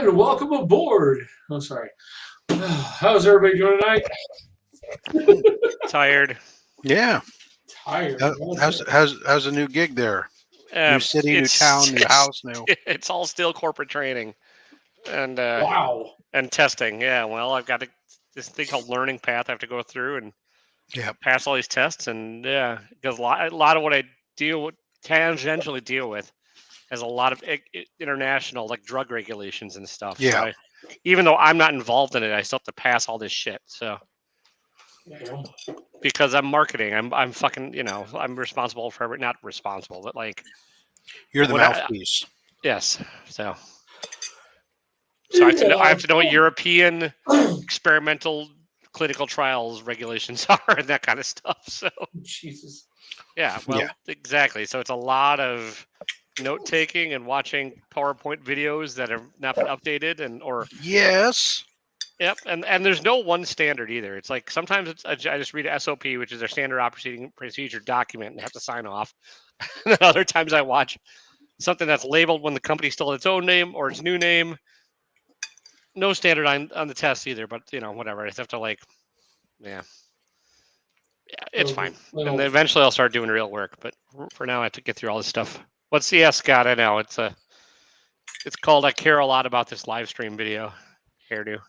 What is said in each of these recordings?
And welcome aboard. Oh, sorry. How's everybody doing tonight? Tired. Yeah. Tired. How's the new gig there? New city, new It's town, new house, new. it's all still corporate training and Wow. and testing. Yeah, well, I've got this thing called learning path I have to go through and Yeah. pass all these tests. And yeah, because a lot of what I tangentially deal with has a lot of international like drug regulations and stuff. So Yeah. even though I'm not involved in it, I still have to pass all this shit. So Yeah. because I'm marketing, I'm fucking I'm responsible for not responsible, but like You're the what mouthpiece. yes. So I have to know what European experimental clinical trials regulations are and that kind of stuff. So Jesus. yeah, well, exactly. So it's a lot of note taking and watching PowerPoint videos that have not been updated or Yes. yep, and there's no one standard either. It's like sometimes I just read a SOP, which is their standard operating procedure document, and have to sign off. And then other times I watch something that's labeled when the company still had its own name or its new name. No standard on the test either, but whatever. I just have to yeah, it's fine. And then eventually I'll start doing real work. But for now, I have to get through all this stuff. What's the Scott? I know it's called I care a lot about this live stream video hairdo.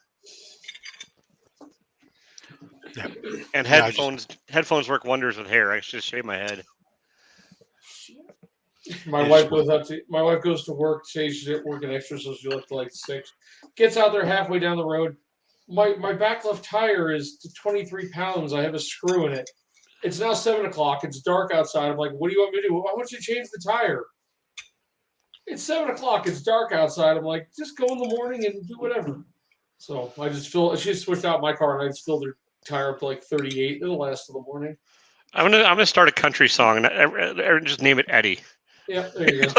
Yep. And headphones work wonders with hair. I should just shave my head. My wife goes to work, says she's at work an extra, so she left till like 6. Gets out there halfway down the road. My back left tire is 23 pounds. I have a screw in it. It's now 7 o'clock. It's dark outside. I'm like, what do you want me to do? Why don't you change the tire? It's 7 o'clock. It's dark outside. I'm like, just go in the morning and do whatever. So I just she switched out my car and I just filled her tire up to like 38. It'll last till the morning. I'm gonna start a country song and just name it Eddie. Yeah, there you go.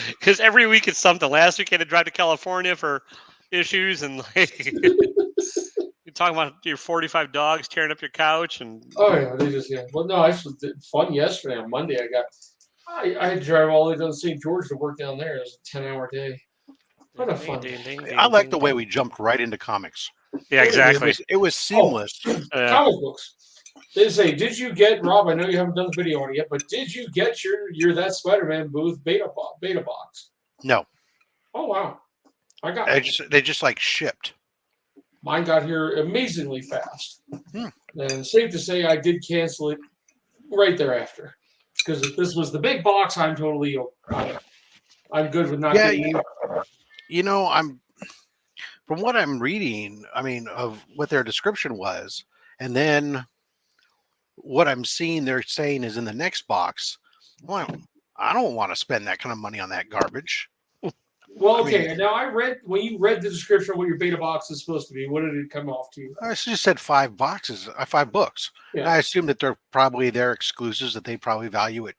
Because every week it's something. Last week I had to drive to California for issues and you're talking about your 45 dogs tearing up your couch and oh yeah, they just Well, no, I actually did fun yesterday on Monday. I had to drive all the way down to St. George to work down there. It was a 10-hour day. What a fun day. I like the way we jumped right into comics. Yeah, exactly. It was seamless. Comic books. They say, did you get, Rob, I know you haven't done the video on it yet, but did you get your That Spider-Man booth beta box? No. Oh, wow. They just like shipped. Mine got here amazingly fast. And safe to say I did cancel it right thereafter. Because if this was the big box, I'm totally I'm good with not getting it. From what I'm reading, of what their description was, and then what I'm seeing they're saying is in the next box. Well, I don't want to spend that kind of money on that garbage. Well, okay. Now when you read the description of what your beta box is supposed to be, what did it come off to you? I just said 5 boxes, 5 books. Yeah. I assume that they're probably their exclusives that they probably value at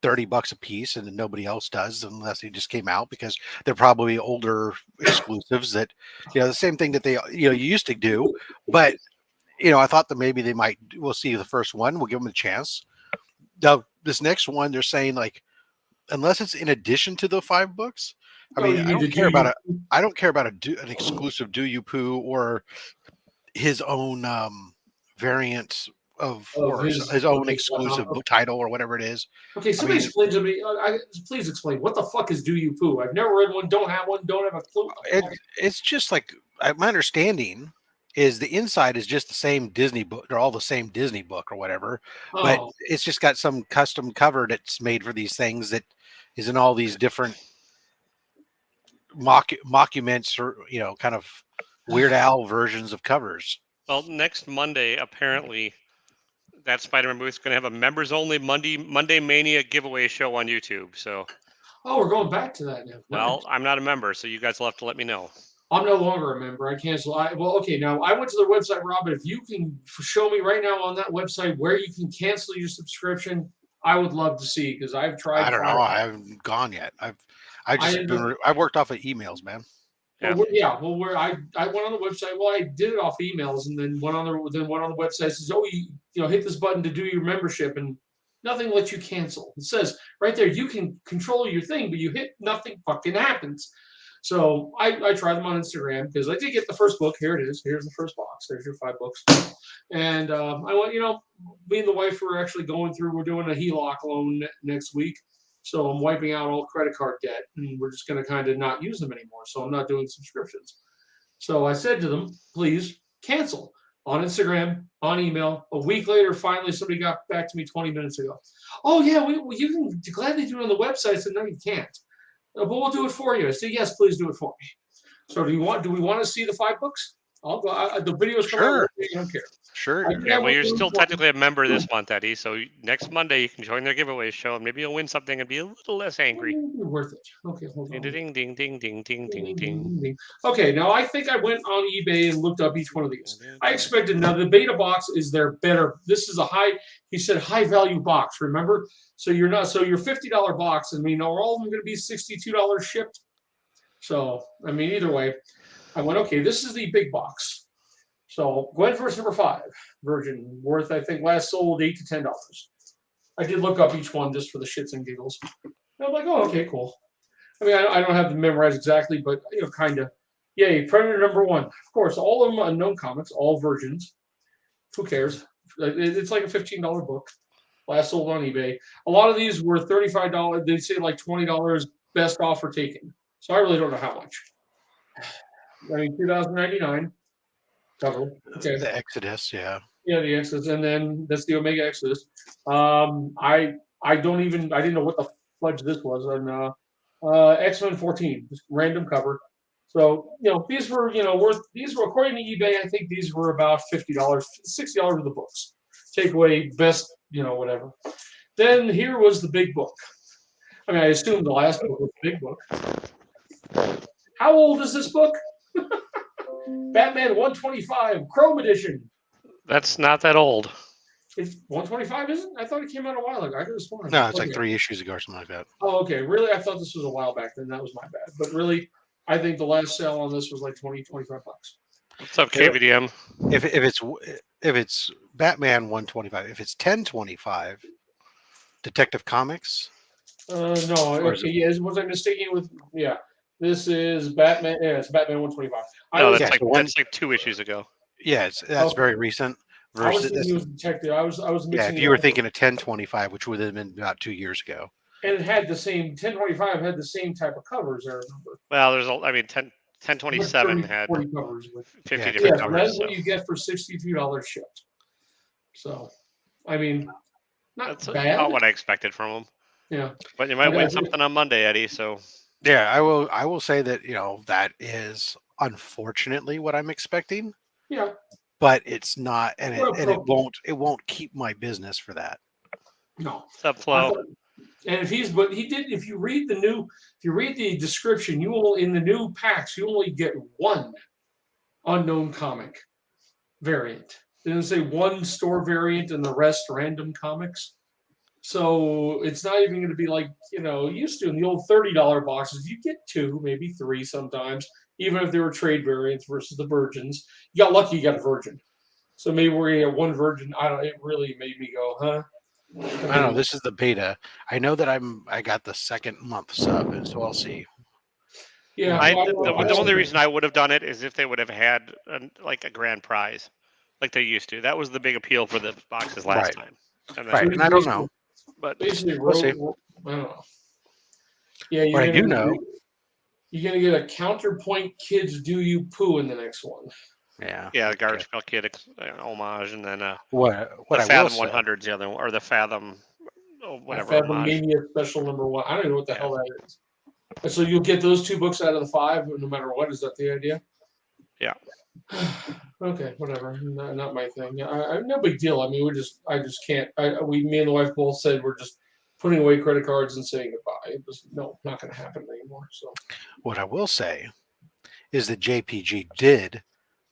$30 a piece, and nobody else does unless they just came out, because they're probably older exclusives that, the same thing that they, you used to do. But, I thought that maybe we'll see the first one. We'll give them a chance. Now, this next one, they're saying like, unless it's in addition to the 5 books, I don't care about an exclusive Do You Poo or his own variant of his own exclusive book title or whatever it is. Okay, somebody explain to me. Please explain what the fuck is Do You Poo? I've never read one. Don't have one. Don't have a clue. It's just like my understanding is the inside is just the same Disney book. They're all the same Disney book or whatever, but it's just got some custom cover that's made for these things that is in all these different mockuments or kind of Weird Al versions of covers. Well, next Monday apparently that Spider-Man booth is going to have a members only Monday Mania giveaway show on YouTube. So we're going back to that now. Well, I'm not a member, so you guys will have to let me know. I'm no longer a member. I cancel. Now I went to their website, Rob. But if you can show me right now on that website where you can cancel your subscription, I would love to see, because I've tried. I don't know. I haven't gone yet. I worked off of emails, man. Well, where I went on the website. Well, I did it off emails, and then went on the website says, hit this button to do your membership, and nothing lets you cancel. It says right there you can control your thing, but you hit, nothing fucking happens. So I tried them on Instagram because I did get the first book. Here it is. Here's the first box. There's your 5 books. And I went, me and the wife were actually going through. We're doing a HELOC loan next week. So I'm wiping out all credit card debt, and we're just going to kind of not use them anymore. So I'm not doing subscriptions. So I said to them, please cancel on Instagram, on email. A week later, finally, somebody got back to me 20 minutes ago. Oh, yeah, you can gladly do it on the website. I said, no, you can't. But we'll do it for you. I said, yes, please do it for me. So do we want to see the 5 books? I'll go. The videos come out. I don't care. Sure. Yeah, well, you're still technically a member this month, Eddie. So next Monday you can join their giveaway show, and maybe you'll win something and be a little less angry. Worth it. Okay, hold on. Ding, ding, ding, ding, ding, ding, ding. Okay, now I think I went on eBay and looked up each one of these. I expected now the beta box is their better. This is a he said high value box. Remember, so your $50 box. I mean, are all of them going to be $62 shipped? So I mean, either way, I went okay. This is the big box. So Gwenverse number 5, Virgin, worth I think last sold $8 to $10. I did look up each one just for the shits and giggles. And I'm like, oh, okay, cool. I mean, I don't have them memorized exactly, but kind of. Yay, Predator number 1. Of course, all of them unknown comics, all virgins. Who cares? It's like a $15 book. Last sold on eBay. A lot of these were $35. They say like $20 best offer taken. So I really don't know how much. I mean, $2,099. Cover. Okay. The Exodus, yeah. Yeah, the Exodus, and then that's the Omega Exodus. I didn't know what the fudge this was, and X-Men 14, just random cover. So these were according to eBay. I think these were about $50, $60 of the books. Take away best, whatever. Then here was the big book. I mean, I assume the last book was the big book. How old is this book? Batman 125 Chrome Edition. That's not that old. It's 125, isn't? I thought it came out a while ago. I could have sworn. No, it's like 3 issues ago or something like that. Oh, okay. Really? I thought this was a while back then. That was my bad. But really, I think the last sale on this was like 20, 25 bucks. What's up, KVDM? If it's Batman 125, if it's 1025, Detective Comics. No. Okay. Yeah. Was I mistaken with? Yeah. This is Batman. Yeah, it's Batman 125. No, that's like 2 issues ago. Yeah, that's very recent. I was thinking it was Detective. I was mixing. Yeah, if you were thinking of 1025, which would have been about 2 years ago. And it had the same 1025 had the same type of covers. I remember. Well, 1027 had 40 covers with 50 different covers. That's what you get for $63 shipped. So, I mean, that's bad. Not what I expected from them. Yeah, but you might win something on Monday, Eddie. So. Yeah, I will say that that is unfortunately what I'm expecting. Yeah. But it's not, and it won't keep my business for that. No. What's up, Flo? And if you read the description, you will in the new packs you only get 1 unknown comic variant. It doesn't say 1 store variant and the rest random comics. So it's not even going to be like used to in the old $30 boxes. You get 2, maybe 3 sometimes, even if they were trade variants versus the virgins. You got lucky, you got a virgin. So maybe we're going to get 1 virgin. I don't. It really made me go, huh? I don't know. This is the beta. I know that I got the 2nd month sub, and so I'll see. Yeah. The only reason I would have done it is if they would have had a grand prize, like they used to. That was the big appeal for the boxes last time. And I don't know. But basically, I don't know. Yeah, what I do know, you're gonna get a counterpoint. Kids, do you poo in the next one? Yeah, the Garbage Pail Kid homage, and then what the I Fathom will 100's the other one, or the Fathom whatever. Fathom Mania Special number 1. I don't even know what the hell that is. And so you'll get those 2 books out of the 5, no matter what. Is that the idea? Yeah. Okay, whatever. Not my thing. No big deal. I mean, I just can't. Me and the wife both said we're just putting away credit cards and saying goodbye. It was not going to happen anymore. So, what I will say is that JPG did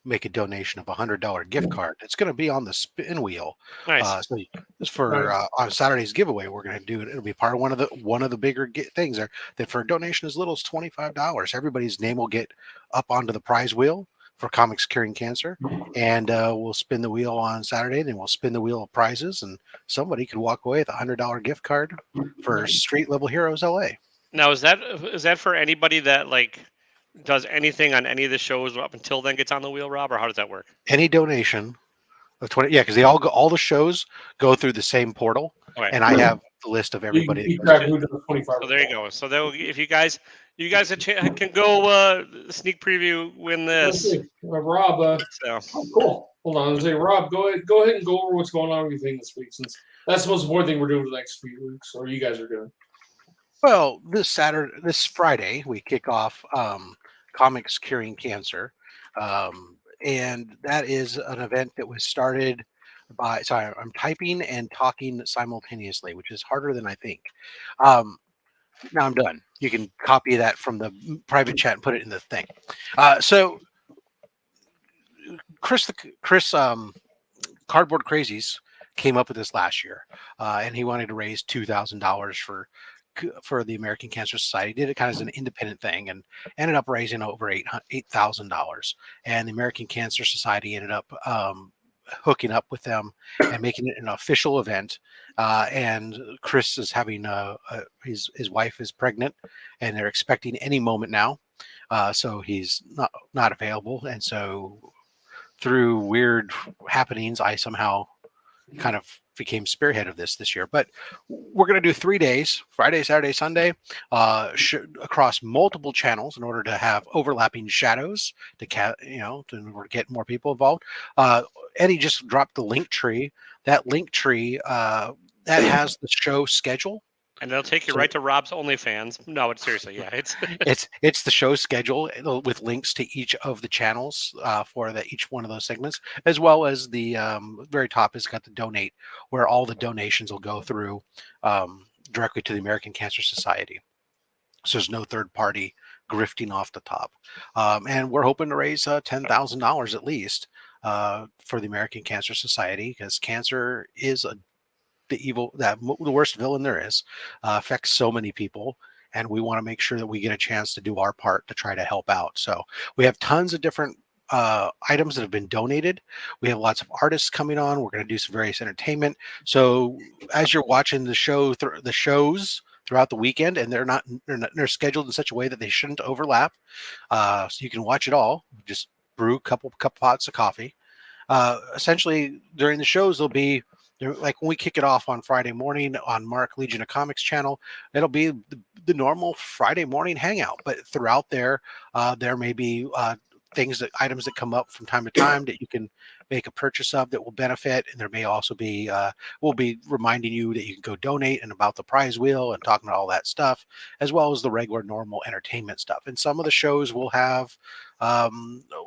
make a donation of $100 gift card. It's going to be on the spin wheel. Nice. So for on Saturday's giveaway, we're going to do it. It'll be part of one of the bigger things there. That for a donation as little as $25, everybody's name will get up onto the prize wheel for Comics Curing Cancer, and we'll spin the wheel on Saturday. Then we'll spin the wheel of prizes, and somebody could walk away with a $100 gift card for Street Level Heroes LA. Now, is that for anybody that does anything on any of the shows up until then gets on the wheel, Rob, or how does that work? Any donation of 20, yeah, because they all the shows go through the same portal, Okay. and I have the list of You can everybody that keep goes track to. of who does 25. So there you go. So if you guys can go sneak preview win Let's this. see. Rob, So oh, cool. Hold on. Let's say, Rob, go ahead and go over what's going on with your thing this week, since that's the most important thing we're doing for the next few weeks, or you guys are doing. Well, this Friday, we kick off Comics Curing Cancer. And that is an event that was started by, sorry, I'm typing and talking simultaneously, which is harder than I think. Now I'm done. You can copy that from the private chat and put it in the thing. So Chris, Cardboard Crazies came up with this last year, and he wanted to raise $2,000 for the American Cancer Society. Did it kind of as an independent thing and ended up raising over $8,000. And the American Cancer Society ended up hooking up with them and making it an official event. And Chris is having his wife is pregnant, and they're expecting any moment now. So he's not available, and so through weird happenings, I somehow kind of became spearhead of this year. But we're going to do 3 days, Friday, Saturday, Sunday, across multiple channels in order to have overlapping shadows to get more people involved. Eddie just dropped the link tree. That link tree that has the show schedule. And they'll take you right to Rob's OnlyFans. No, it's seriously, yeah, it's the show schedule with links to each of the channels for each one of those segments, as well as the very top has got the donate, where all the donations will go through directly to the American Cancer Society. So there's no third party grifting off the top, and we're hoping to raise $10,000 at least for the American Cancer Society, because cancer is the worst villain there is, affects so many people, and we want to make sure that we get a chance to do our part to try to help out. So we have tons of different items that have been donated. We have lots of artists coming on. We're going to do some various entertainment. So as you're watching the shows throughout the weekend, and they're scheduled in such a way that they shouldn't overlap, so you can watch it all. Just brew a couple pots of coffee. Essentially during the shows, there'll be, like when we kick it off on Friday morning on Mark Legion of Comics channel, it'll be the normal Friday morning hangout. But throughout there may be items that come up from time to time that you can make a purchase of that will benefit. And there may also be, we'll be reminding you that you can go donate and about the prize wheel and talking about all that stuff, as well as the regular normal entertainment stuff. And some of the shows will have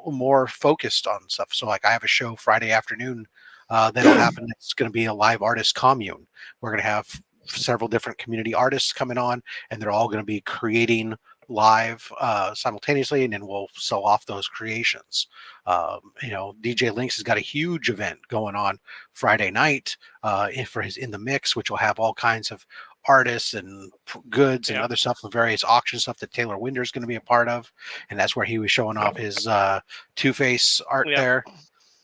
more focused on stuff. So like I have a show Friday afternoon that'll happen. It's going to be a live artist commune. We're going to have several different community artists coming on, and they're all going to be creating live simultaneously, and then we'll sell off those creations. DJ Lynx has got a huge event going on Friday night for his In the Mix, which will have all kinds of artists and goods and other stuff, and various auction stuff that Taylor Winder is going to be a part of, and that's where he was showing off his Two-Face art there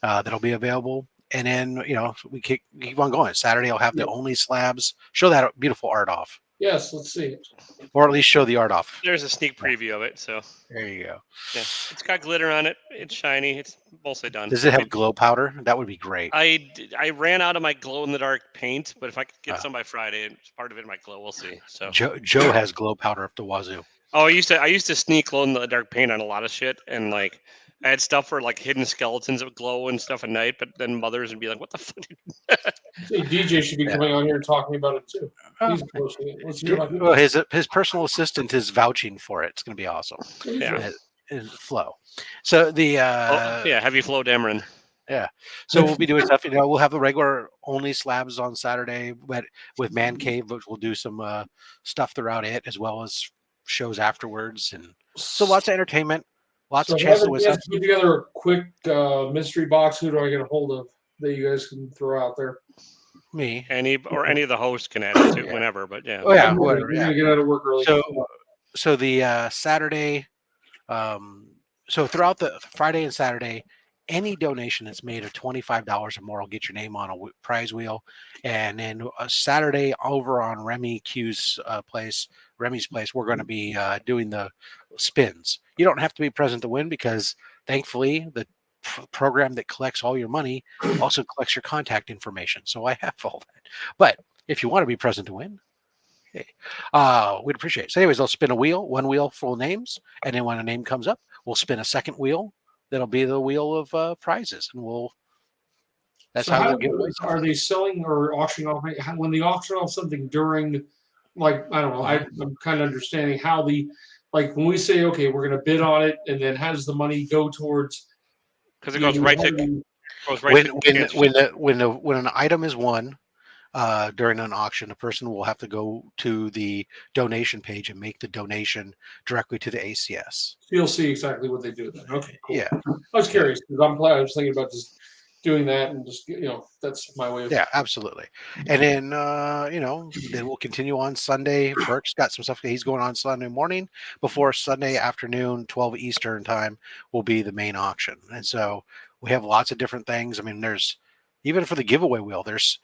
that'll be available. And then, we keep on going. Saturday, I'll have the Only Slabs. Show that beautiful art off. Yes, let's see it. Or at least show the art off. There's a sneak preview of it. So there you go. Yeah, it's got glitter on it. It's shiny. It's mostly done. Does it have glow powder? That would be great. I ran out of my glow in the dark paint, but if I could get some by Friday, part of it might glow. We'll see. So Joe has glow powder up to wazoo. Oh, I used to sneak glow in the dark paint on a lot of shit, and like I had stuff for like hidden skeletons that would glow and stuff at night, but then mothers would be like, "What the fuck?" See, DJ should be coming on here and talking about it too. He's posting it. Let's hear about well, his personal assistant is vouching for it. It's going to be awesome. Yeah, Flow. So the heavy flow Dameron. Yeah, so we'll be doing stuff. We'll have the regular Only Slabs on Saturday, but with Man Cave, we'll do some stuff throughout it, as well as shows afterwards, and so lots of entertainment. Lots of chances to win. Put together a quick mystery box. Who do I get a hold of that you guys can throw out there? Me, any of the hosts can add it to whenever, but yeah. Oh yeah, whatever. We're gonna get out of work early. So the Saturday, so throughout the Friday and Saturday, any donation that's made of $25 or more will get your name on a prize wheel. And then Saturday over on Remy's place, we're going to be doing the spins. you don't have to be present to win because thankfully the program that collects all your money also collects your contact information. So I have all that. But if you want to be present to win, hey, we'd appreciate it. So anyways, I'll spin a wheel, one wheel full of names, and then when a name comes up, we'll spin a second wheel. That'll be the wheel of prizes, and that's So how how we'll give away stuff. are they selling or auctioning off when they auction off something during, like, I don't know, I'm kind of understanding how like when we say, okay, we're going to bid on it, and then how does the money go towards? Because it goes right to When an item is won during an auction, a person will have to go to the donation page and make the donation directly to the ACS. You'll see exactly what they do then. Okay, cool. Yeah. I was curious because I was thinking about just doing that and just, that's my way of. Yeah, absolutely. And then, then we'll continue on Sunday. Burke's got some stuff. He's going on Sunday morning before Sunday afternoon, 12 Eastern time will be the main auction. And so we have lots of different things. I mean, there's even for the giveaway wheel, there's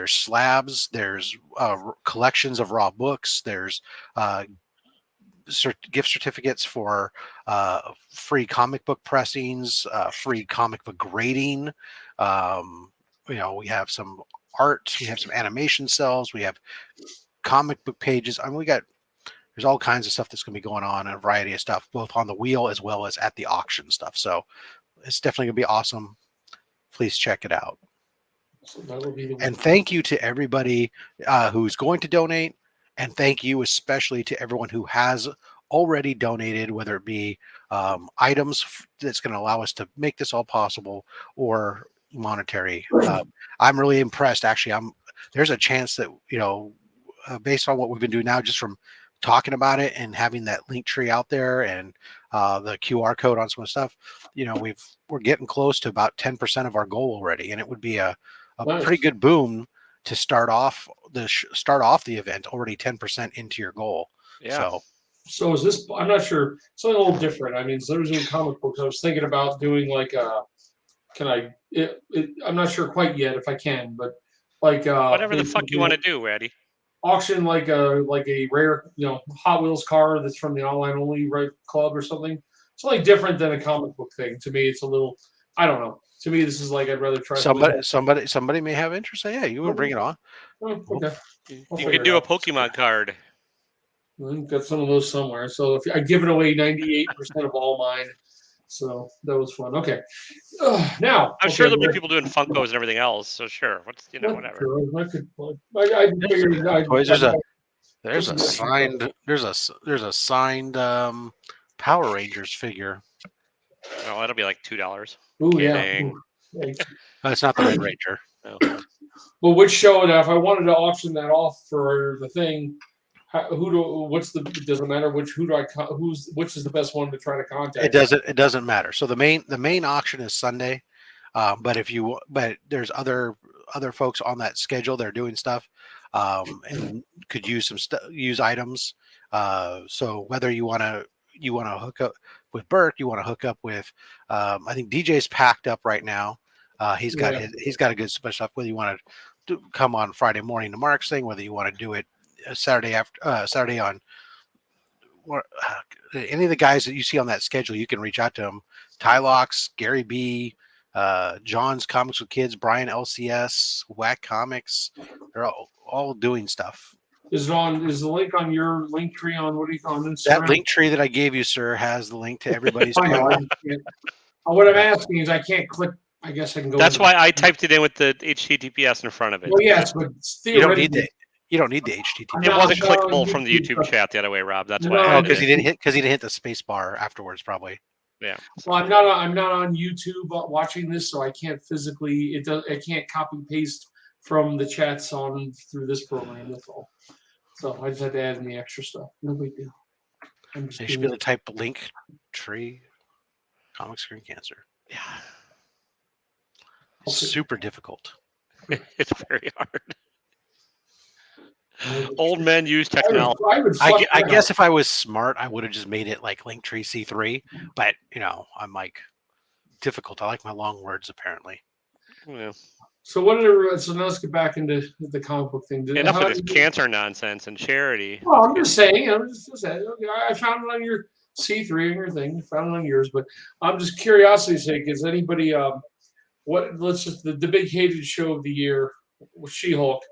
slabs, there's collections of raw books, there's gift certificates for free comic book pressings, free comic book grading. We have some art, we have some animation cells, we have comic book pages. I mean, there's all kinds of stuff that's going to be going on, and a variety of stuff, both on the wheel as well as at the auction stuff. So it's definitely going to be awesome. Please check it out. So that would be the and thank you to everybody who's going to donate. And thank you especially to everyone who has already donated, whether it be items that's going to allow us to make this all possible or monetary. I'm really impressed. Actually, there's a chance that, based on what we've been doing now, just from talking about it and having that link tree out there and the QR code on some of the stuff, we're getting close to about 10% of our goal already. And it would be a pretty good boom to start off the event already 10% into your goal. Yeah. So is this? I'm not sure. Something a little different. I mean, so there's in comic books. I was thinking about doing like I'm not sure quite yet if I can, but like whatever the fuck you want to do, Eddie. Auction like a rare Hot Wheels car that's from the online only club or something. Something different than a comic book thing. To me, it's a little. I don't know. To me, this is like I'd rather try. Somebody may have interest. Yeah, you would bring it on. Oh, okay. You could do a Pokemon card. I've got some of those somewhere. So if I give it away 98% of all mine. So that was fun. Okay. Now I'm sure there'll be people doing Funkos and everything else. So sure, whatever. There's a signed Power Rangers figure. Oh, that'll be like $2. Ooh, yeah. It's not the Red Ranger. No. Well, which show? If I wanted to auction that off for the thing, doesn't matter which which is the best one to try to contact? It doesn't matter. So the main auction is Sunday, but there's other folks on that schedule. They're doing stuff, and could use use items. So whether you want to hook up with Burke, you want to hook up with, I think DJ's packed up right now. He's got a good special stuff. Whether you want to come on Friday morning to Mark's thing, whether you want to do it Saturday on any of the guys that you see on that schedule, you can reach out to them. Tylox, Gary B, John's Comics with Kids, Brian LCS, Whack Comics. They're all doing stuff. Is the link on your link tree on Instagram? That link tree that I gave you, sir, has the link to everybody's. What I'm asking is I can't click. I guess I can go. That's why I typed it in with the HTTPS in front of it. Well, yes, but you don't need the HTTP. It wasn't clickable from the YouTube chat the other way, Rob. That's why. Because he didn't hit the space bar afterwards, probably. Yeah. Well, I'm not on YouTube watching this, so I can't physically. I can't copy paste from the chats through this program. That's all. So I just had to add in the extra stuff. No big deal. They should be able to type link tree comic screen cancer. Yeah. It's super difficult. It's very hard. Old men use technology. I guess if I was smart, I would have just made it like Linktree C3. But I'm like difficult. I like my long words apparently. Yeah. So now let's get back into the comic book thing. Enough of this cancer nonsense and charity. Well, I'm just saying. I found it C3 and everything. Found it on yours, but I'm just curiosity's sake. Is anybody let's just the big hated show of the year, She-Hulk.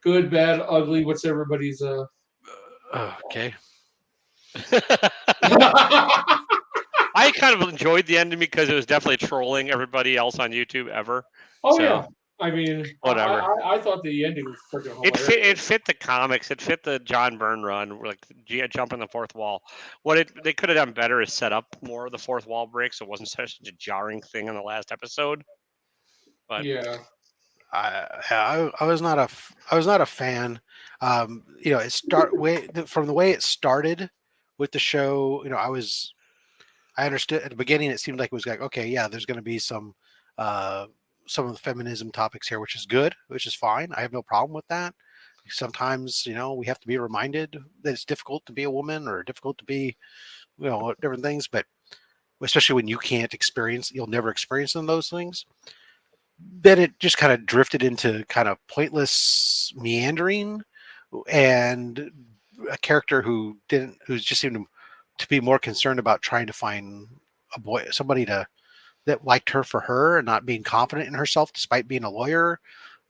Good, bad, ugly. What's everybody's Okay. I kind of enjoyed the ending because it was definitely trolling everybody else on YouTube ever. Oh So, yeah, I mean, whatever. I thought the ending was freaking hilarious. It fit the comics. It fit the John Byrne run, like jumping the fourth wall. They could have done better is set up more of the fourth wall break, so it wasn't such a jarring thing in the last episode. But yeah, I was not a fan. You know, from the way it started with the show. You know, I understood at the beginning. It seemed like it was like, okay, yeah, there's going to be some of the feminism topics here, which is good, which is fine. I have no problem with that. Sometimes, you know, we have to be reminded that it's difficult to be a woman or difficult to be, you know, different things, but especially when you can't experience, you'll never experience those things. Then it just kind of drifted into kind of pointless meandering and a character who just seemed to be more concerned about trying to find somebody that liked her for her and not being confident in herself despite being a lawyer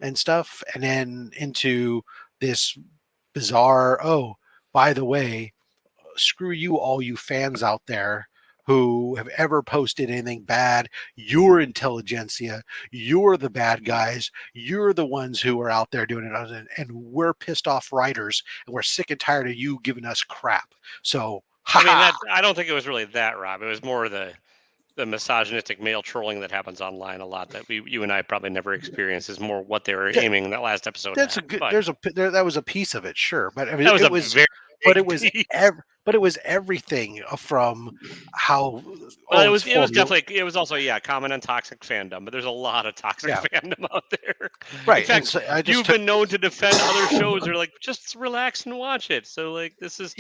and stuff. And then into this bizarre, oh, by the way, screw you, all you fans out there who have ever posted anything bad. You're intelligentsia. You're the bad guys. You're the ones who are out there doing it. And we're pissed off writers and we're sick and tired of you giving us crap. So, I mean, I don't think it was really that, Rob. It was more the misogynistic male trolling that happens online a lot that you and I probably never experienced. Is more what they were aiming in that last episode. That's a good. That was a piece of it, sure, but I mean, that was but it was everything from how. Well, it was definitely it was also comment on toxic fandom, but there's a lot of toxic fandom out there. Right. In fact, so you've been known to defend other shows that are like, just relax and watch it. So like this is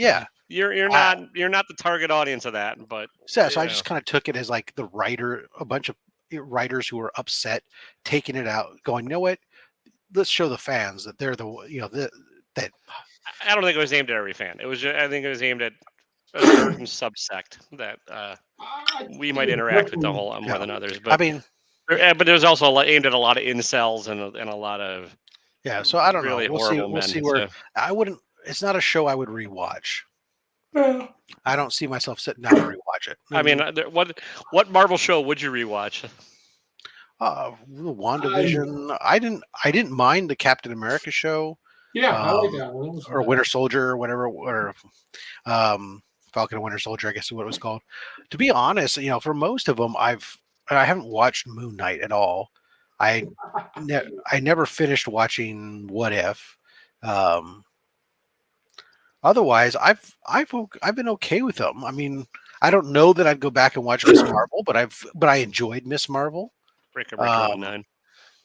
you're not the target audience of that, but so I just kind of took it as like a bunch of writers who were upset, taking it out, going, you know what? Let's show the fans that they're that. I don't think it was aimed at every fan. I think it was aimed at a certain subsect that we might interact with the whole more than others. But I mean, but there's also aimed at a lot of incels and a lot of so I don't really know. We'll see where I wouldn't. It's not a show I would rewatch. I don't see myself sitting down and rewatch it. I mean, what Marvel show would you rewatch? WandaVision. I didn't mind the Captain America show. Yeah, I like that one. Or Winter Soldier, or whatever, or Falcon and Winter Soldier, I guess is what it was called. To be honest, you know, for most of them, I haven't watched Moon Knight at all. I never finished watching What If. Otherwise, I've been okay with them. I mean, I don't know that I'd go back and watch Miss Marvel, but I enjoyed Miss Marvel. Breaker 9.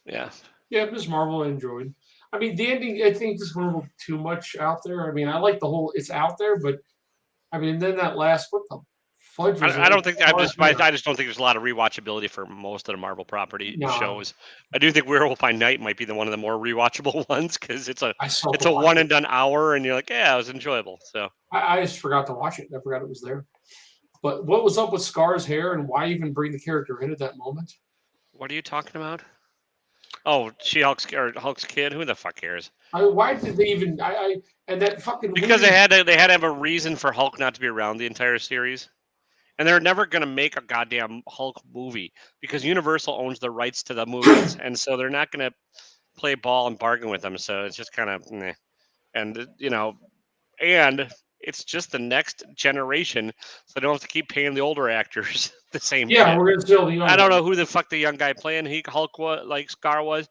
Yeah. Yeah, Miss Marvel I enjoyed. I mean, the ending, I think this one was too much out there. I mean, I like the whole, it's out there, but I mean, then that last, what the fudge was I don't think, I just don't think there's a lot of rewatchability for most of the Marvel property shows. I do think Werewolf by Night might be one of the more rewatchable ones because it's a one and done hour and you're like, yeah, it was enjoyable. So I just forgot to watch it. I forgot it was there. But what was up with Scar's hair and why even bring the character in at that moment? What are you talking about? Oh, She-Hulk's or Hulk's kid. Who the fuck cares? Why did they even? And that fucking because they had to have a reason for Hulk not to be around the entire series, and they're never gonna make a goddamn Hulk movie because Universal owns the rights to the movies, and so they're not gonna play ball and bargain with them. So it's just kind of, and and it's just the next generation, so they don't have to keep paying the older actors the same. Yeah, we're gonna still the young. I don't know who the fuck the young guy playing Hulk was, like Scar was.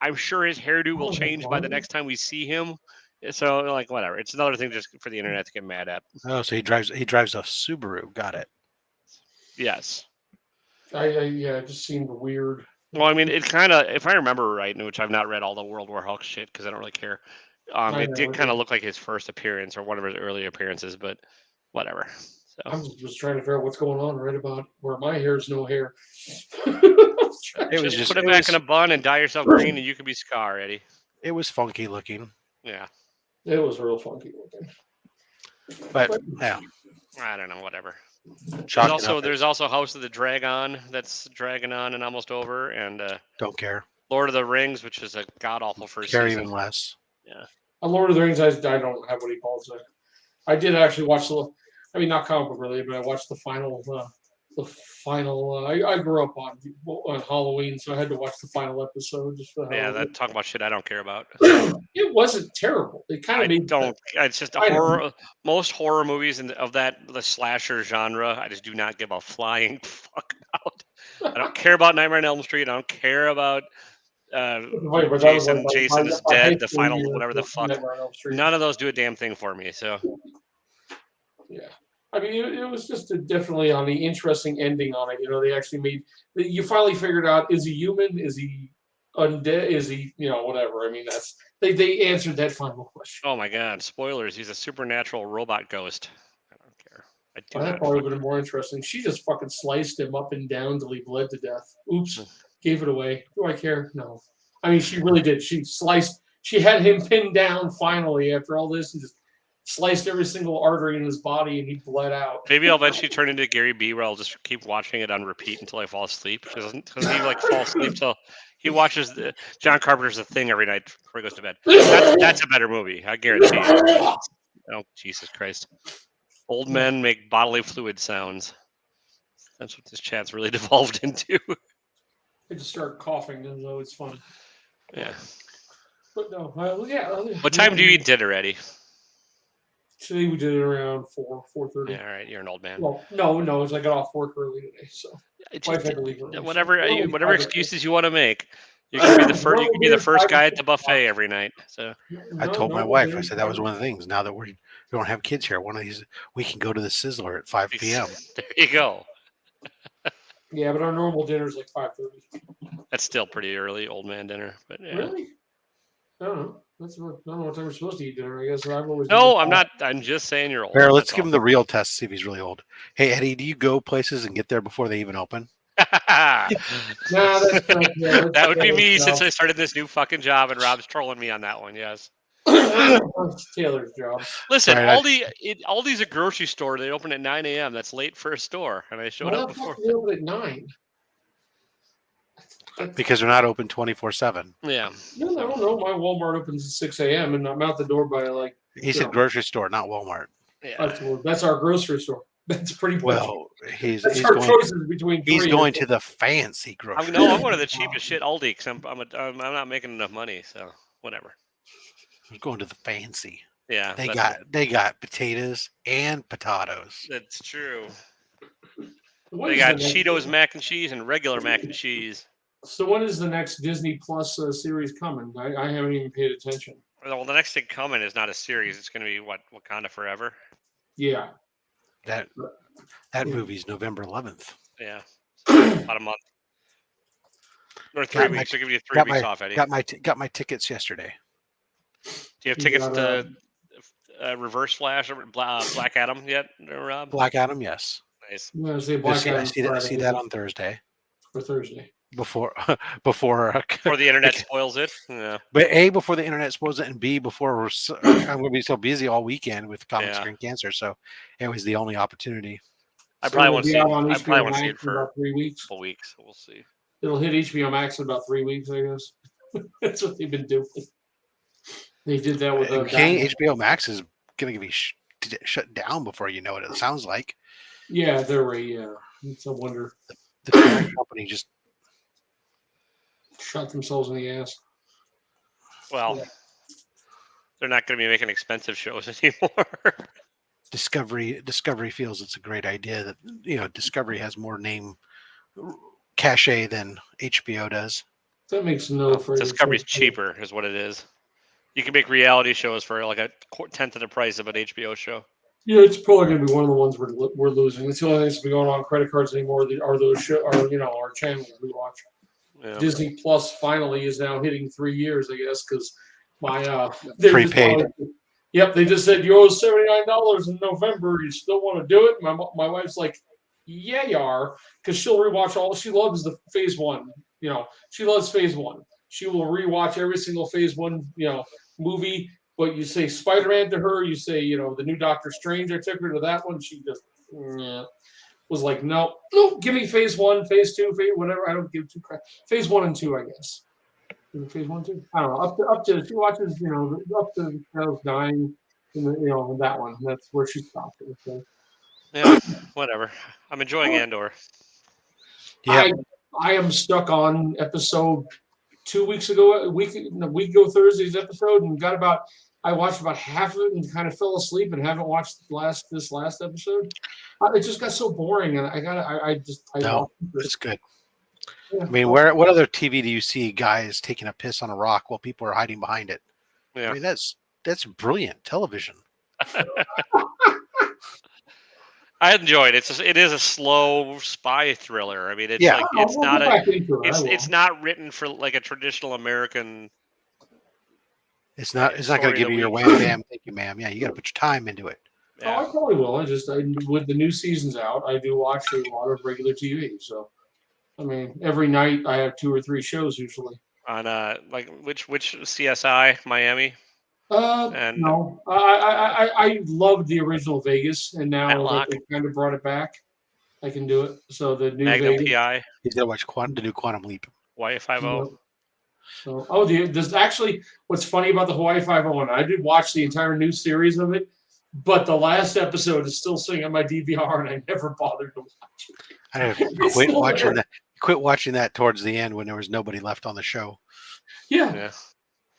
I'm sure his hairdo will change by the next time we see him. So like whatever, it's another thing just for the internet to get mad at. Oh, so he drives a Subaru. Got it. Yes. It just seemed weird. Well, I mean, it kind of, if I remember right, which I've not read all the World War Hulk shit because I don't really care. It did kind of look like his first appearance or one of his early appearances, but whatever. So I'm just trying to figure out what's going on right about where my hair's no hair. It was just put it back in a bun and dye yourself green, and you could be Scar, Eddie. It was funky looking. Yeah, it was real funky looking. But yeah, I don't know. Whatever. There's also House of the Dragon that's dragging on and almost over, and don't care. Lord of the Rings, which is a god awful first Care season. even less. Yeah. On Lord of the Rings, I don't have what he calls it. I did actually watch not comic book related, but I watched the final. I grew up on Halloween, so I had to watch the final episode. Just for that talk about shit I don't care about. It wasn't terrible. It kind of made. It's just a horror. Most horror movies of the slasher genre, I just do not give a flying fuck about. I don't care about Nightmare on Elm Street. I don't care about Jason is Dead, the final, whatever the fuck. None of those do a damn thing for me. So. Yeah. I mean, it was just definitely on the interesting ending on it. They actually you finally figured out, is he human? Is he undead? Is he, whatever. I mean, they answered that final question. Oh my God. Spoilers. He's a supernatural robot ghost. I don't care. That probably would have been more interesting. She just fucking sliced him up and down till he bled to death. Oops. Gave it away. Do I care? No. I mean, she really did. She had him pinned down finally after all this and just sliced every single artery in his body, and he bled out. Maybe I'll eventually turn into Gary B, where I'll just keep watching it on repeat until I fall asleep. Because he fall asleep till he watches John Carpenter's The Thing every night before he goes to bed. That's a better movie, I guarantee you. Oh, Jesus Christ! Old men make bodily fluid sounds. That's what this chat's really devolved into. I just start coughing, and so it's fun. Yeah. But no, What time do you eat dinner, Eddie? Today we did it around 4:30. Yeah, all right, you're an old man. Well, no, I got off work early today, so wife had to leave early. Whatever excuses you want to make, you can be the first. You can be the first guy at the buffet every night. So I told my wife, I said that was one of the things. Now that we don't have kids here, one of these we can go to the Sizzler at 5 p.m. There you go. Yeah, but our normal dinner is like 5:30. That's still pretty early, old man dinner. But yeah. Really? I don't know. I don't know what time we're supposed to eat dinner. I guess I've always. No, I'm not. I'm just saying you're old. Bear, let's give him the real test. See if he's really old. Hey, Eddie, do you go places and get there before they even open? That would be me since I started this new fucking job, and Rob's trolling me on that one. Yes. It's Taylor's job. Listen, Aldi's a grocery store. They open at 9 a.m. That's late for a store, and I showed up before. They open at 9. Because they're not open 24/7. Yeah. No. My Walmart opens at 6 a.m. and I'm out the door by like. He said grocery store, not Walmart. Yeah. That's our grocery store. That's pretty much. Well, he's choices between. He's going to the fancy grocery. I'm going to the cheapest shit Aldi because I'm not making enough money. So whatever. He's going to the fancy. Yeah. They got potatoes and potatoes. That's true. They got Cheetos mac and cheese and regular mac and cheese. So when is the next Disney Plus series coming? I haven't even paid attention. Well, the next thing coming is not a series. It's going to be Wakanda Forever. Yeah. That movie's November 11th. Yeah. About a month. Or 3 weeks. They're giving you 3 weeks off, Eddie. Got my tickets yesterday. Do you have tickets to Reverse Flash or Black Adam yet, Rob? Black Adam, yes. Nice. I see that on Thursday. For Thursday. Before the internet spoils it. Yeah. But A, before the internet spoils it, and B, before I'm going to be so busy all weekend with comic screen cancer. So it was the only opportunity. I probably won't see it for about 3 weeks. Couple weeks. We'll see. It'll hit HBO Max in about 3 weeks, I guess. That's what they've been doing. They did that with HBO Max is going to be shut down before you know it. It sounds like. Yeah, they're right. Yeah, it's a wonder. The parent company just shot themselves in the ass. Well, they're not going to be making expensive shows anymore. Discovery feels it's a great idea that Discovery has more name cachet than HBO does. That makes no difference. Discovery's cheaper, is what it is. You can make reality shows for like a tenth of the price of an HBO show. Yeah, it's probably going to be one of the ones we're losing. It's the only thing that's been going on credit cards anymore. Are those our channels we watch. Yeah. Disney Plus finally is now hitting 3 years, I guess, because my prepaid. Yep, they just said you owe $79 in November. You still want to do it? My wife's like, yeah, you are, because she'll rewatch all. She loves the Phase 1. She loves Phase 1. She will rewatch every single Phase 1, movie. But you say Spider-Man to her, you say, the new Doctor Strange. I took her to that one. She just yeah, was like, no, give me phase 1, phase 2, phase whatever. I don't give two crap. Phase 1 and 2, I guess. Phase 1, 2. I don't know. Up to she watches, up to Carol's dying, and that one. That's where she stopped it. So. Yeah, whatever. I'm enjoying Andor. Yeah, I am stuck on episode 2 weeks ago, a week ago Thursday's episode, and I watched about half of it and kind of fell asleep and haven't watched this last episode. It just got so boring, and I lost interest. it's good. Yeah. I mean, what other TV do you see guys taking a piss on a rock while people are hiding behind it? Yeah. I mean, that's brilliant television. I enjoyed it. It is a slow spy thriller. I mean, it's it's not written for like a traditional American. It's not going to give you your wham bam. Thank you, ma'am. Yeah, you got to put your time into it. Yeah. I probably will. With the new seasons out, I do watch a lot of regular TV. So, I mean, every night I have 2 or 3 shows usually. On like which CSI Miami? No, I loved the original Vegas, and now that they kind of brought it back, I can do it. So the new Magnum Vegas, PI. He's got to watch the new Quantum Leap. Hawaii 5-0. So there's actually what's funny about the Hawaii 501. I did watch the entire new series of it, but the last episode is still sitting on my DVR, and I never bothered to watch it. I quit watching that. Quit watching that towards the end when there was nobody left on the show. Yeah.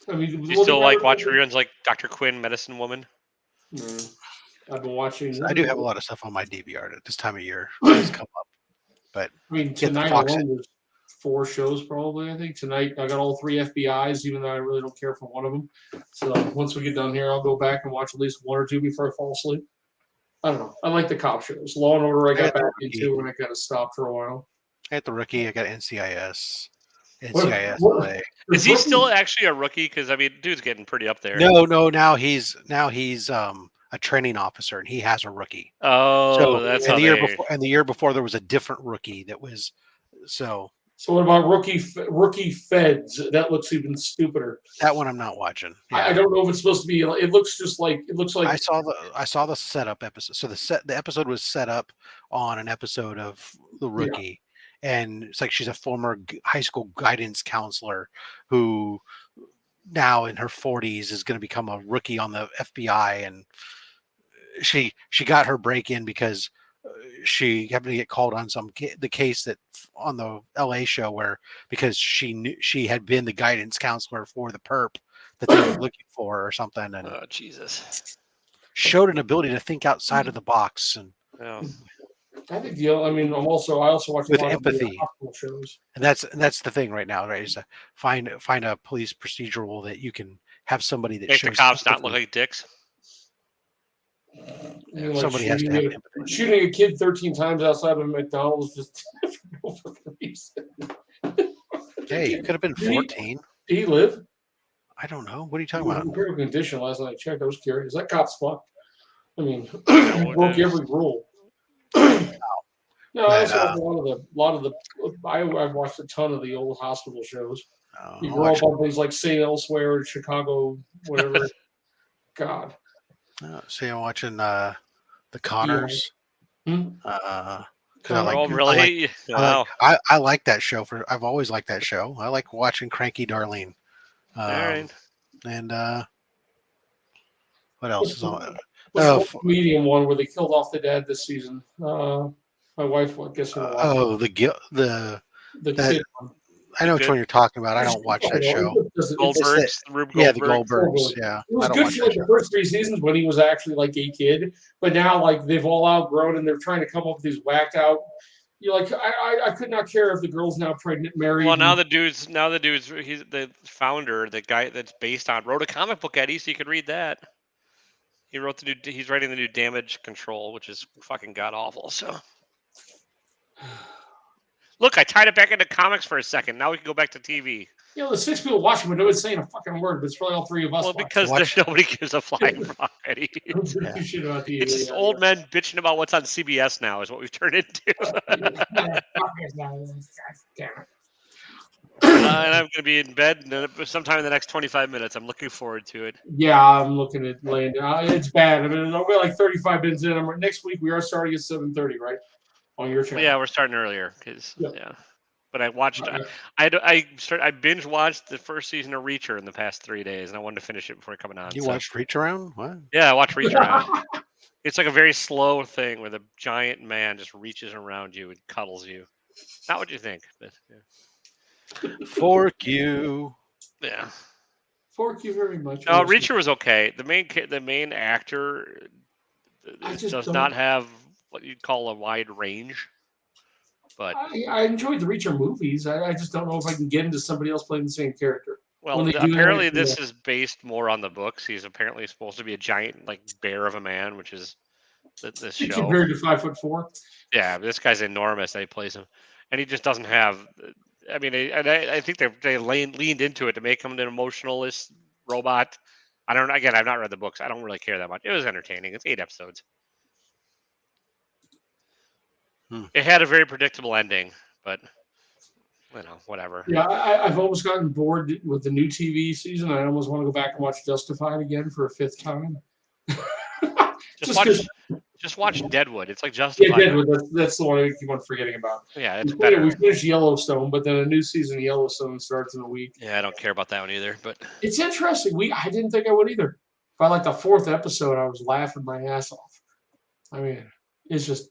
I mean, do you still watch reruns like Dr. Quinn, Medicine Woman? I've been watching. I do have a lot of stuff on my DVR at this time of year. It's come up, but I mean, tonight alone there's 4 shows probably. I think tonight I got all 3 FBI's, even though I really don't care for one of them. So once we get done here, I'll go back and watch at least 1 or 2 before I fall asleep. I don't know. I like the cop shows. Law and Order I got back into when I kind of stopped for a while. I got the Rookie. I got NCIS. What? Is he still actually a rookie? Because I mean, dude's getting pretty up there. No. Now he's a training officer, and he has a rookie. Oh, so, that's how the year before there was a different rookie that was so. So what about rookie feds? That looks even stupider. That one I'm not watching. Yeah. I don't know if it's supposed to be. It looks like. I saw the setup episode. So the episode was set up on an episode of The Rookie. Yeah. And it's like she's a former high school guidance counselor who now in her 40s is going to become a rookie on the FBI. And she got her break in because she happened to get called on the case that on the LA show because she knew she had been the guidance counselor for the perp that they were looking for or something. And oh, Jesus. Showed an ability to think outside of the box. And I think I also watch with a lot empathy of hospital shows, and that's the thing right now, right? Is to find a police procedural that you can have somebody that make shows the cops empathy. not look like dicks. Like somebody has to have empathy. Shooting a kid 13 times outside of a McDonald's just no fucking reason. Hey, it could have been 14. Did he live? I don't know. What are you talking about? Critical condition. Last night I checked. I was curious. That cop's fucked. I mean, broke every rule. No, I also watched I watched a ton of the old hospital shows. You grow up on things like St. Elsewhere, Chicago, whatever. God. So I'm watching the Connors. I like that show. I've always liked that show. I like watching Cranky Darlene. And what else is on? The medium one where they killed off the dad this season. My wife, I guess. The kid. I know which one you're talking about. I don't watch that show. Goldbergs, the Goldbergs. Yeah, it was good for the first 3 seasons when he was actually like a kid, but now like they've all outgrown and they're trying to come up with these whacked out. You're like, I could not care if the girl's now pregnant, married. Well, now the dude's he's the founder, the guy that's based on wrote a comic book, Eddie, so you could read that. He's writing the new Damage Control, which is fucking god awful. So. Look, I tied it back into comics for a second. Now we can go back to TV. The 6 people watching, but nobody's saying a fucking word. But it's probably all 3 of us. Well, because nobody gives a flying fuck, Eddie. It's just old men bitching about what's on CBS now is what we've turned into. and I'm going to be in bed sometime in the next 25 minutes. I'm looking forward to it. Yeah, I'm looking at laying down. It's bad. I mean, we're like 35 minutes in. Next week we are starting at 7:30, right? On your channel. Yeah, we're starting earlier because Yep. yeah. But I watched. I binge watched the first season of Reacher in the past 3 days, and I wanted to finish it before coming on. You watched Reach Around? What? Yeah, I watched Reach Around. It's like a very slow thing where the giant man just reaches around you and cuddles you. Not what you think, but yeah. Fork you. Yeah. Fork you very much. No, Reacher was okay. The main actor does not have what you'd call a wide range. But I enjoyed the Reacher movies. I just don't know if I can get into somebody else playing the same character. Well, apparently this is based more on the books. He's apparently supposed to be a giant, like, bear of a man, which is this show. Compared to 5'4". Yeah, this guy's enormous. That he plays him, and he just doesn't have. I mean, I think they leaned into it to make him an emotionalist robot. I don't. Again, I've not read the books. I don't really care that much. It was entertaining. It's 8 episodes. It had a very predictable ending, but whatever. Yeah, I've almost gotten bored with the new TV season. I almost want to go back and watch Justified again for a 5th time. Just watch Deadwood. It's like Justified. Yeah, Deadwood. That's the one I keep on forgetting about. Yeah, it's better. We finished Yellowstone, but then a new season of Yellowstone starts in a week. Yeah, I don't care about that one either. But it's interesting. I didn't think I would either. By like the 4th episode, I was laughing my ass off. I mean, it's just.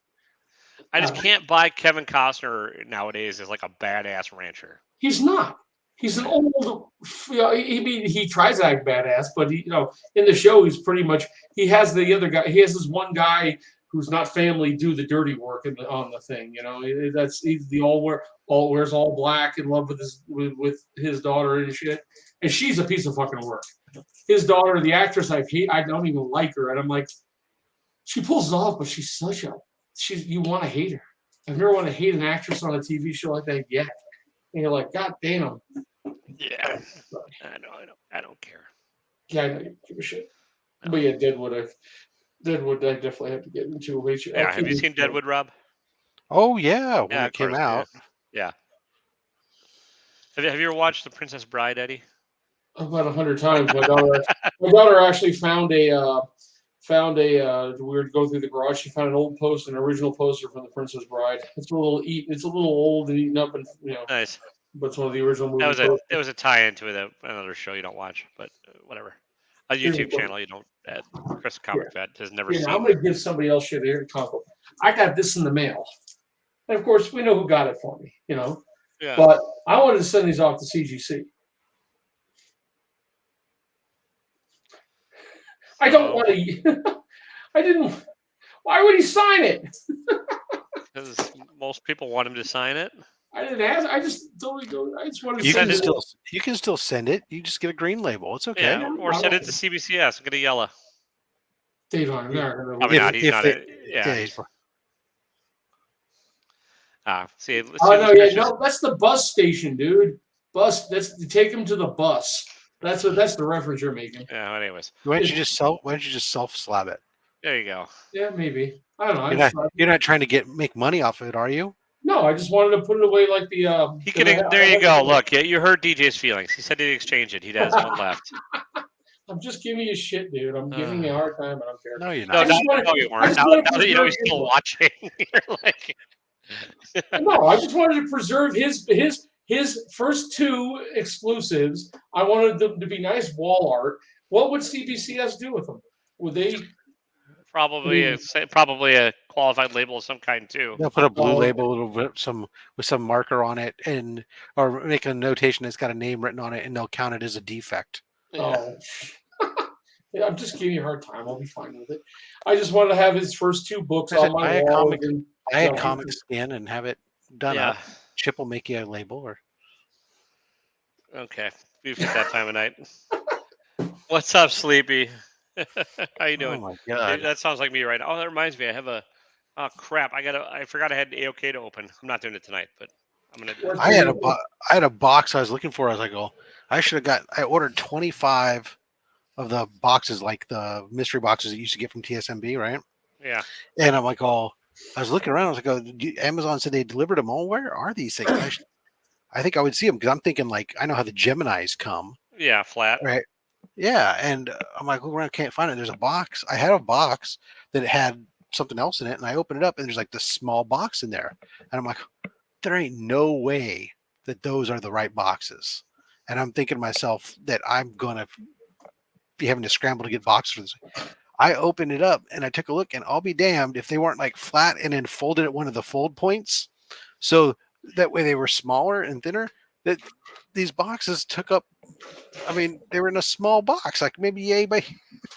I just can't buy Kevin Costner nowadays as like a badass rancher. He's not. He's an old. He tries to act badass, but in the show he's pretty much. He has the other guy. He has this one guy who's not family do the dirty work on the thing. He's the wears all black, in love with his daughter and shit, and she's a piece of fucking work. His daughter, the actress I don't even like her, and I'm like, she pulls it off, but she's you want to hate her. I've never want to hate an actress on a TV show like that yet. And you're like, God damn. Yeah. I don't care. Yeah, I know you give a shit. No. But yeah, Deadwood I definitely have to get into. Yeah, have you seen Deadwood, Rob? Oh yeah, when it came out. Yeah. Have you ever watched The Princess Bride, Eddie? About 100 times. My daughter actually found a we were to go through the garage. She found an original poster from The Princess Bride. It's a little old and eaten up, and nice. But it's one of the original movies. It was a tie-in to another show you don't watch, but whatever. A YouTube channel you don't. Chris Comic Vet has never seen. I'm gonna give somebody else shit here. I got this in the mail, and of course we know who got it for me. Yeah. But I wanted to send these off to CGC. I don't want to. I didn't. Why would he sign it? Because most people want him to sign it. I didn't ask. I just wanted to send it. You can still send it. You just get a green label. It's okay. Yeah, or send it to CBCS and get a yellow. Dave on there. Probably not. He's not it. Yeah. See. No, that's the bus station, dude. That's take him to the bus. That's the reference you're making. Yeah. Anyways, why don't you just self slab it? There you go. Yeah, maybe. I don't know. You're not trying to make money off of it, are you? No, I just wanted to put it away like the. There you go. Look, you heard DJ's feelings. He said he'd exchange it. He has one left. I'm just giving you shit, dude. I'm giving you a hard time. I don't care. No, you're not. No, you weren't. Now that you know he's still watching, you're like. No, I just wanted to preserve his first 2 exclusives. I wanted them to be nice wall art. What would CBCS do with them? Would they? Probably a qualified label of some kind too. They'll put a blue label with some marker on it, or make a notation that's got a name written on it, and they'll count it as a defect. Oh, yeah, I'm just giving you a hard time. I'll be fine with it. I just wanted to have his first 2 books on my wall. I had comic scan and have it done up. Chip will make you a label, or okay, we've got that time of night. What's up, Sleepy? How you doing? Oh my god, that sounds like me right now. Oh, that reminds me. I have oh crap. I forgot I had an AOK to open. I'm not doing it tonight, but I'm gonna. I had a box I was looking for. I was like, oh, I ordered 25 of the boxes, like the mystery boxes that you used to get from TSMB, right? Yeah. And I'm like, I was looking around. I was like, Amazon said they delivered them all. Where are these things? I think I would see them because I'm thinking like I know how the Geminis come, Yeah, flat. right? Yeah, and I'm like, look around, can't find it. There's a box. I had a box that had something else in it, and I open it up, and there's like this small box in there, and I'm like, there ain't no way that those are the right boxes. And I'm thinking to myself that I'm gonna be having to scramble to get boxes for this. I opened it up and I took a look, and I'll be damned if they weren't like flat and then folded at one of the fold points. So that way they were smaller and thinner. That these boxes took up, I mean, they were in a small box, like maybe yay by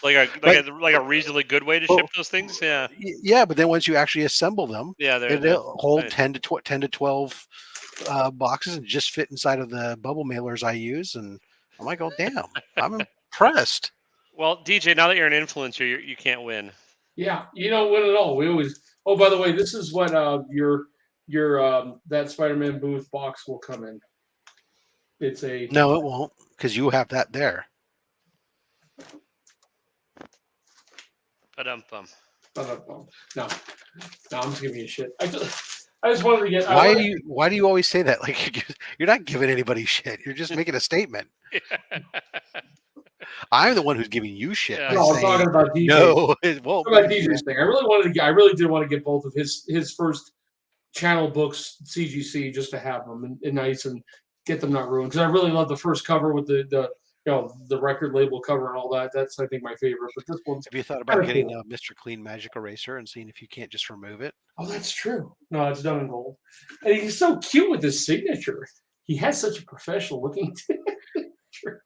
Like a reasonably good way to ship those things. Yeah. yeah, but then once you actually assemble them, Yeah, it'll hold nice. 10 to 12 boxes and just fit inside of the bubble mailers I use. And I'm like, oh damn, I'm impressed. Well, DJ, now that you're an influencer, you can't win. Yeah, you don't win at all. We always. Oh, by the way, this is what your that Spider-Man booth box will come in. It's a No, it won't, because you have that there. Ba-dum-bum. No, I'm just giving you shit. I just wanted to get. Why do you always say that? Like you're not giving anybody shit. You're just making a statement. I'm the one who's giving you shit. Yeah. No, I'm talking about DJ. No, it won't. About DJ's thing. I really did want to get both of his first channel books, CGC, just to have them and nice and get them not ruined. Because I really love the first cover with the record label cover and all that. That's I think my favorite. But this one's. Have you thought about getting a Mr. Clean Magic Eraser and seeing if you can't just remove it? Oh, that's true. No, it's done in gold. And he's so cute with his signature. He has such a professional looking signature.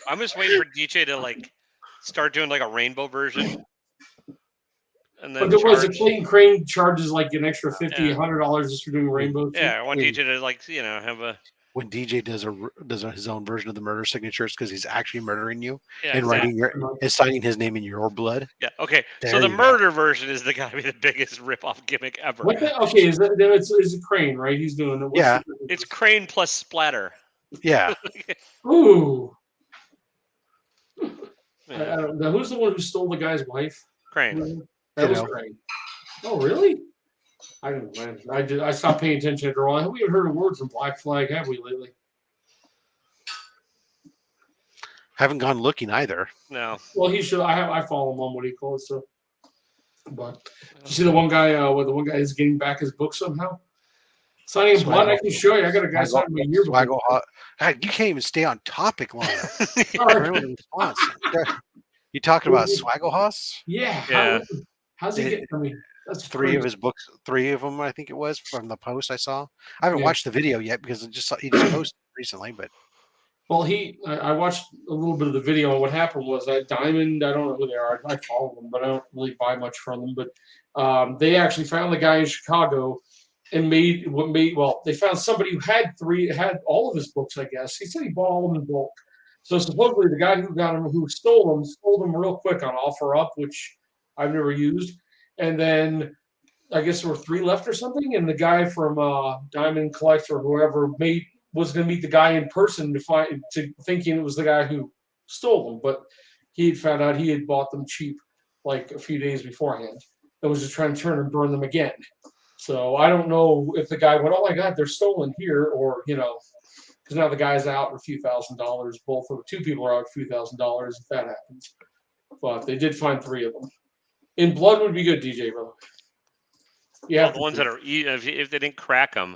I'm just waiting for DJ to like start doing like a rainbow version. And then but there was a Crane charges like an extra $50-$100 just for doing rainbows. Yeah, I want DJ to like have a. When DJ does his own version of the murder signatures because he's actually murdering you and exactly. and signing his name in your blood. Yeah. Okay. So the murder version is the gotta be the biggest ripoff gimmick ever. Okay, is it Crane, right? He's doing it. Yeah. It's Crane plus splatter. Yeah. Ooh. I don't know. Who's the one who stole the guy's wife? Crane. That was Crane. Oh, really? I don't know. I stopped paying attention after a while. We haven't heard a word from Black Flag, have we, lately? Haven't gone looking either. No. Well, he should. I follow him on what he calls so. But you see the one guy where the one guy is getting back his book somehow. Signing his blood. I can show you. I got a guy signing my yearbook. God, you can't even stay on topic long enough. You talking about Swagglehoss? Yeah. How's he getting? I mean, that's three of his books. 3 of them, I think it was, from the post I saw. I haven't watched the video yet because he just posted recently. But well, I watched a little bit of the video, and what happened was that Diamond. I don't know who they are. I follow them, but I don't really buy much from them. But they actually found the guy in Chicago and they found somebody who had all of his books, I guess. He said he bought all of them in bulk. So supposedly the guy who stole them real quick on OfferUp, which I've never used. And then I guess there were 3 left or something. And the guy from Diamond Collector or whoever was going to meet the guy in person thinking it was the guy who stole them. But he had found out he had bought them cheap like a few days beforehand. And was just trying to turn and burn them again. So I don't know if the guy went, oh my God, they're stolen here, or, because now the guy's out a few $1,000s. Both of the 2 people are out a few $1,000s if that happens. But they did find 3 of them. In blood would be good, DJ, brother. Yeah, the ones that are if they didn't crack them.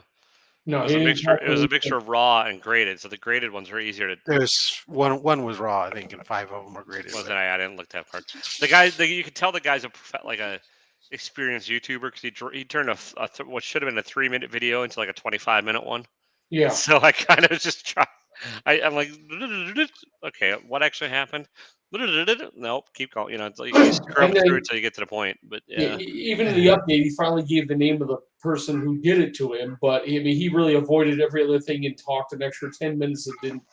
No, it was a mixture of raw and graded. So the graded ones are easier to. There's one was raw, I think, and 5 of them were graded. I didn't look that far. The guy, you could tell the guy's a experienced YouTuber because he turned what should have been a 3-minute video into like a 25-minute one. Yeah. So I kind of just try. I'm like, okay, what actually happened? Nope, keep going. You scrub through until you get to the point. But even in the update, he finally gave the name of the person who did it to him. But he really avoided every other thing and talked an extra 10 minutes and didn't,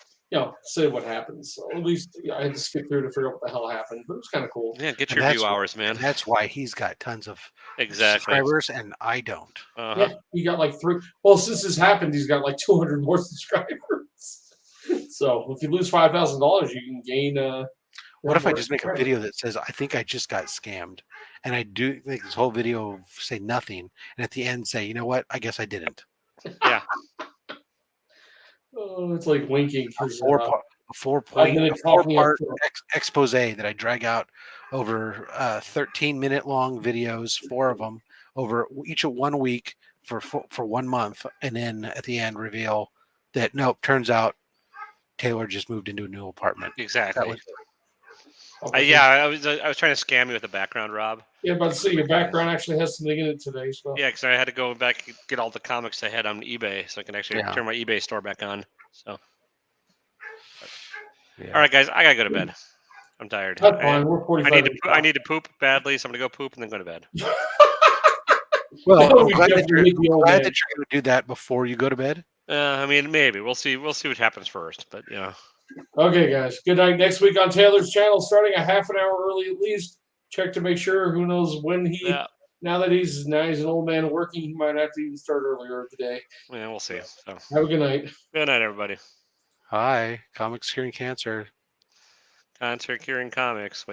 say what happened. So at least I had to skip through to figure out what the hell happened. But it was kind of cool. Yeah, get your view hours, man. That's why he's got tons of subscribers and I don't. Yeah, he got like 3. Well, since this happened, he's got like 200 more subscribers. So if you lose $5,000, you can gain. What if I just make a video that says, I think I just got scammed, and I do make this whole video say nothing, and at the end say, you know what? I guess I didn't. Yeah. Oh, it's like winking A because four-part talking up front. expose that I drag out over 13-minute long videos, 4 of them over each of 1 week for 1 month, and then at the end reveal that nope, turns out Taylor just moved into a new apartment. Exactly. Okay. Yeah, I was trying to scam you with the background, Rob. Yeah, but see, your background actually has something in it today. So Yeah, because I had to go back and get all the comics I had on eBay, so I can actually turn my eBay store back on. So, all right, guys, I gotta go to bed. I'm tired. That's fine. We're 45. I need to poop badly, so I'm gonna go poop and then go to bed. Well, I'm glad that you're going to do that before you go to bed. I mean, maybe we'll see. We'll see what happens first, but yeah. Okay, guys. Good night. Next week on Taylor's channel, starting a half an hour early at least. Check to make sure. Who knows when he? Yeah. Now that he's an old man working, he might have to even start earlier today. Yeah, we'll see. So have a good night. Good night, everybody. Hi, comics curing cancer. Cancer curing comics.